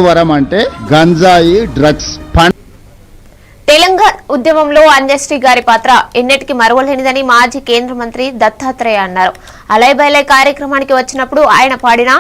వరం అంటే గంజాయి డ్రగ్స్ తెలంగాణ ఉద్యమంలో అంజశ్రీ గారి పాత్ర ఎన్నటికీ మరువలేనిదని మాజీ కేంద్ర మంత్రి దత్తాత్రేయ అన్నారు. అలైబైలై కార్యక్రమానికి వచ్చినప్పుడు ఆయన పాడిన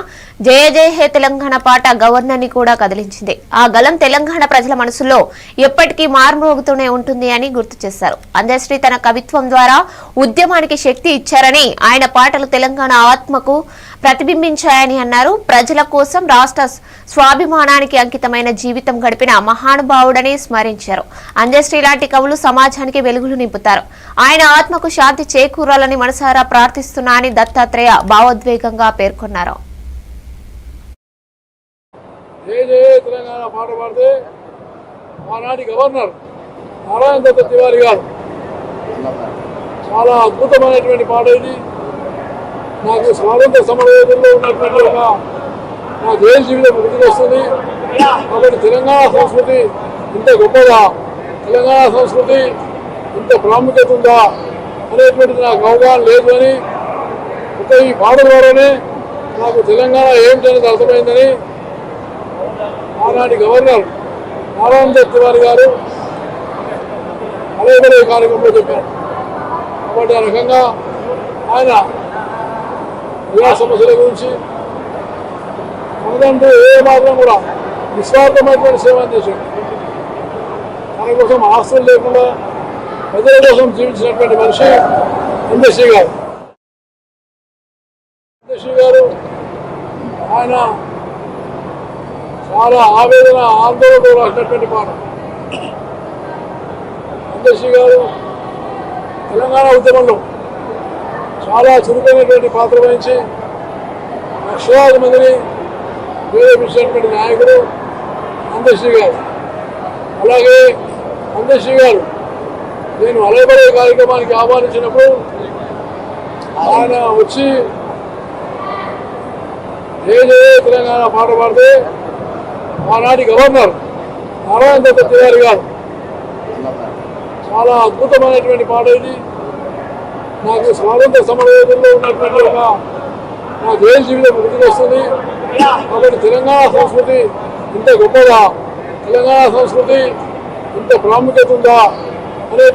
జయ జయ హే తెలంగాణ పాట గవర్నర్ ని కూడా కదిలించింది. ఆ గలం తెలంగాణ ప్రజల మనసులో ఎప్పటికీ మార్మోగుతూనే ఉంటుంది అని గుర్తు చేశారు. అంజశ్రీ తన కవిత్వం ద్వారా ఉద్యమానికి శక్తి ఇచ్చారని, ఆయన పాటలు తెలంగాణ ఆత్మకు ప్రతిబింబించాయని అన్నారు. ప్రజల కోసం రాష్ట్ర స్వాభిమానానికి అంకితమైన జీవితం గడిపిన మహానుభావుడని స్మరించారు. అంజశ్రీ లాంటి కవులు సమాజానికి వెలుగులు నింపుతారు. ఆయన ఆత్మకు శాంతి చేకూరాలని మనసారా ప్రార్థిస్తున్నా అని దత్తాత్రేయ భావోద్వేగంగా పేర్కొన్నారు. తెలంగాణ పాట పాడితే ఆనాటి గవర్నర్ నారాయణ దత్త తివారీ గారు చాలా అద్భుతమైనటువంటి పాట ఇది. నాకు స్వాతంత్ర సమరయోధుల్లో ఉన్నటువంటి ఒక నా దేశ జీవితం గుర్తుకు వస్తుంది. కాబట్టి తెలంగాణ సంస్కృతి ఇంత గొప్పగా, తెలంగాణ సంస్కృతి ఇంత ప్రాముఖ్యత ఉందా అనేటువంటిది నాకు అవగాహన లేదు అని, ఒక ఈ పాట ద్వారానే నాకు తెలంగాణ ఏమిటనేది అర్థమైందని ఆనాటి గవర్నర్ నారాయణ దత్త తివారీ గారు అలైబైలై కార్యక్రమంలో చెప్పారు. కాబట్టి ఆ రకంగా ఆయన ప్రజా సమస్యల గురించి మనదంటూ ఏ మాత్రం కూడా నిస్వార్థమైనటువంటి సేవ అందించాడు. తన కోసం ఆస్తులు లేకుండా ప్రజల కోసం జీవించినటువంటి మనిషి అంజశ్రీ గారు. అంజశ్రీ గారు ఆయన చాలా ఆవేదన ఆందోళనతో రాసినటువంటి పాట. అంజశ్రీ గారు తెలంగాణ ఉద్యమంలో చాలా చురుకైనటువంటి పాత్ర వహించి లక్షలాది మందిని ప్రేరేపించినటువంటి నాయకుడు అంజశ్రీ గారు. అలాగే అంజశ్రీ గారు నేను అలైబైలై కార్యక్రమానికి ఆహ్వానించినప్పుడు ఆయన వచ్చి జయ జయ తెలంగాణ పాట పాడితే ఆనాటి గవర్నర్ నారాయణ దత్త తివారీ గారు చాలా అద్భుతమైనటువంటి పాట ఇది. నాకు స్వాతంత్ర సమరయోధుల్లో ఉన్నటువంటి ఒక నా దేశ జీవితం గుర్తుకు వస్తుంది. కాబట్టి తెలంగాణ సంస్కృతి ఇంత గొప్పగా, తెలంగాణ సంస్కృతి ఇంత ప్రాముఖ్యత ఉందా